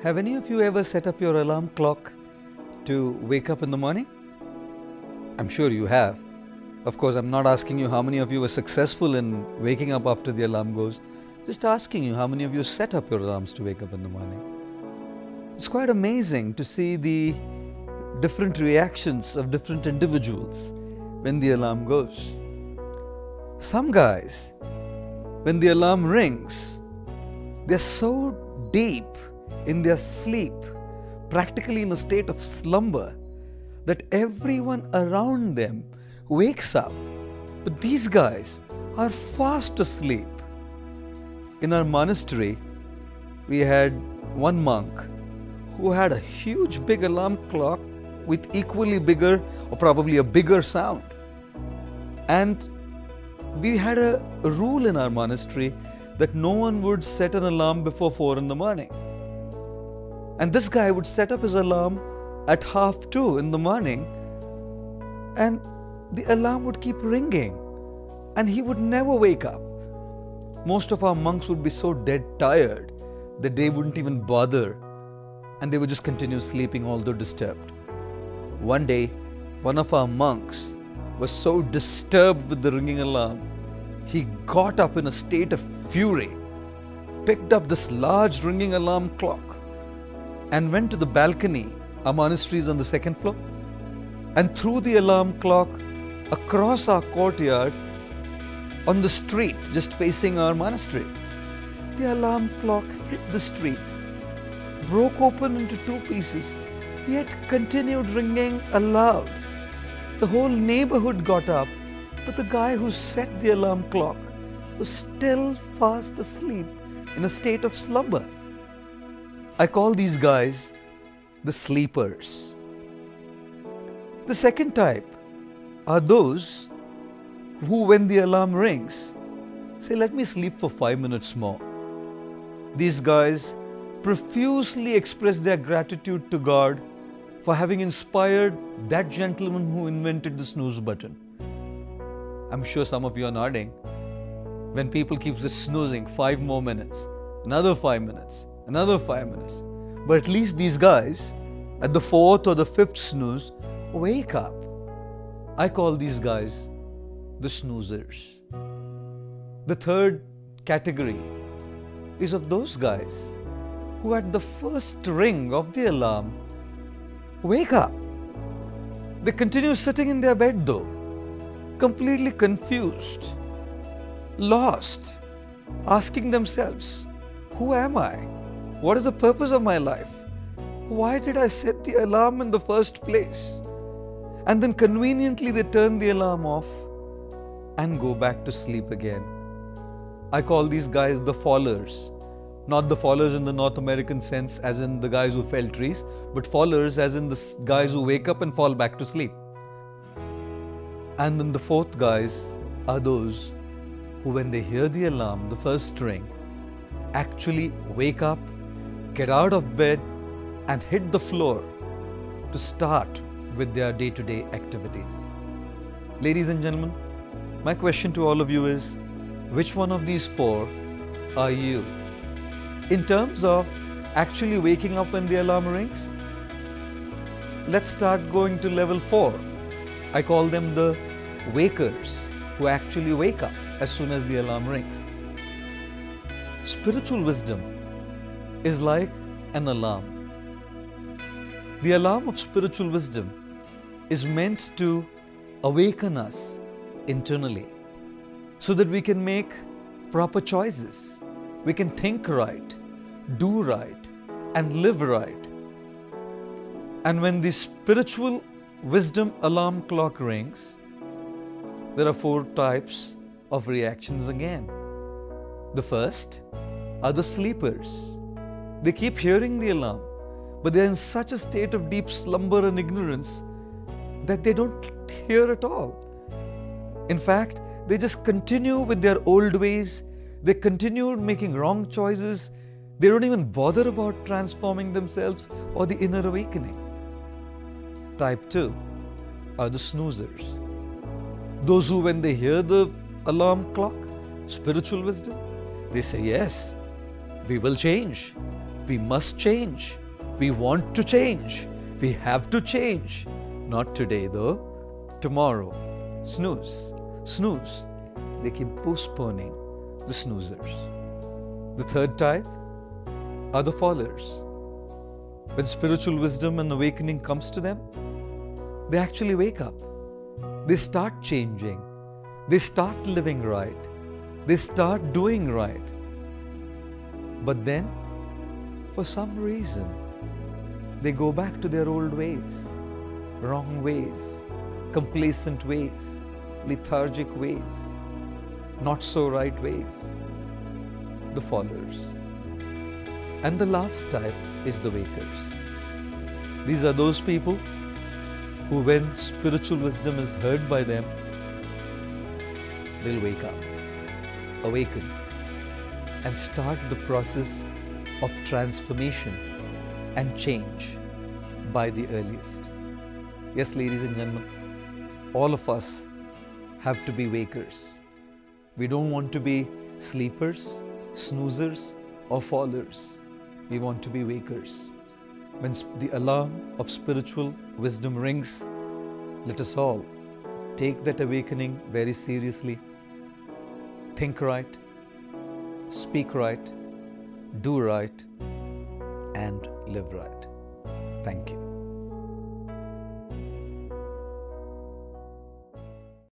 Have any of you ever set up your alarm clock to wake up in the morning? I'm sure you have. Of course, I'm not asking you how many of you were successful in waking up after the alarm goes. Just asking you how many of you set up your alarms to wake up in the morning. It's quite amazing to see the different reactions of different individuals when the alarm goes. Some guys, when the alarm rings, they're so deep in their sleep, practically in a state of slumber, that everyone around them wakes up. But these guys are fast asleep. In our monastery, we had one monk who had a huge big alarm clock with equally bigger or probably a bigger sound. And we had a rule in our monastery that no one would set an alarm before 4 in the morning. And this guy would set up his alarm at 1:30 in the morning, and the alarm would keep ringing and he would never wake up. Most of our monks would be so dead tired that they wouldn't even bother, and they would just continue sleeping although disturbed. One day, one of our monks was so disturbed with the ringing alarm, he got up in a state of fury, picked up this large ringing alarm clock and went to the balcony. Our monastery is on the 2nd floor, and threw the alarm clock across our courtyard on the street just facing our monastery. The alarm clock hit the street, broke open into 2 pieces, yet continued ringing aloud. The whole neighborhood got up, but the guy who set the alarm clock was still fast asleep in a state of slumber. I call these guys the sleepers. The second type are those who, when the alarm rings, say, "Let me sleep for 5 minutes more." These guys profusely express their gratitude to God for having inspired that gentleman who invented the snooze button. I'm sure some of you are nodding. When people keep just snoozing, 5 more minutes, another 5 minutes, another 5 minutes. But at least these guys, at the 4th or the 5th snooze, wake up. I call these guys the snoozers. The third category is of those guys who at the first ring of the alarm wake up. They continue sitting in their bed though, completely confused, lost, asking themselves, who am I? What is the purpose of my life? Why did I set the alarm in the first place? And then conveniently they turn the alarm off and go back to sleep again. I call these guys the fallers. Not the fallers in the North American sense as in the guys who fell trees, but fallers as in the guys who wake up and fall back to sleep. And then the fourth guys are those who, when they hear the alarm, the first ring, actually wake up, get out of bed and hit the floor to start with their day-to-day activities. Ladies and gentlemen, my question to all of you is, which one of these 4 are you? In terms of actually waking up when the alarm rings, let's start going to level 4. I call them the wakers, who actually wake up as soon as the alarm rings. Spiritual wisdom is like an alarm. The alarm of spiritual wisdom is meant to awaken us internally so that we can make proper choices. We can think right, do right, and live right. And when the spiritual wisdom alarm clock rings, there are 4 types of reactions again. The first are the sleepers. They keep hearing the alarm, but they're in such a state of deep slumber and ignorance that they don't hear at all. In fact, they just continue with their old ways. They continue making wrong choices. They don't even bother about transforming themselves or the inner awakening. Type 2 are the snoozers. Those who, when they hear the alarm clock, spiritual wisdom, they say, yes, we will change. We must change. We want to change. We have to change. Not today though. Tomorrow. Snooze. Snooze. They keep postponing the snoozers. The third type are the followers. When spiritual wisdom and awakening comes to them, they actually wake up. They start changing. They start living right. They start doing right. But then, for some reason, they go back to their old ways, wrong ways, complacent ways, lethargic ways, not so right ways. The followers. And the last type is the wakers. These are those people who, when spiritual wisdom is heard by them, they'll wake up, awaken, and start the process of transformation and change by the earliest. Yes, ladies and gentlemen, all of us have to be wakers. We don't want to be sleepers, snoozers, or fallers. We want to be wakers. When the alarm of spiritual wisdom rings, let us all take that awakening very seriously. Think right, speak right, do right, and live right. Thank you.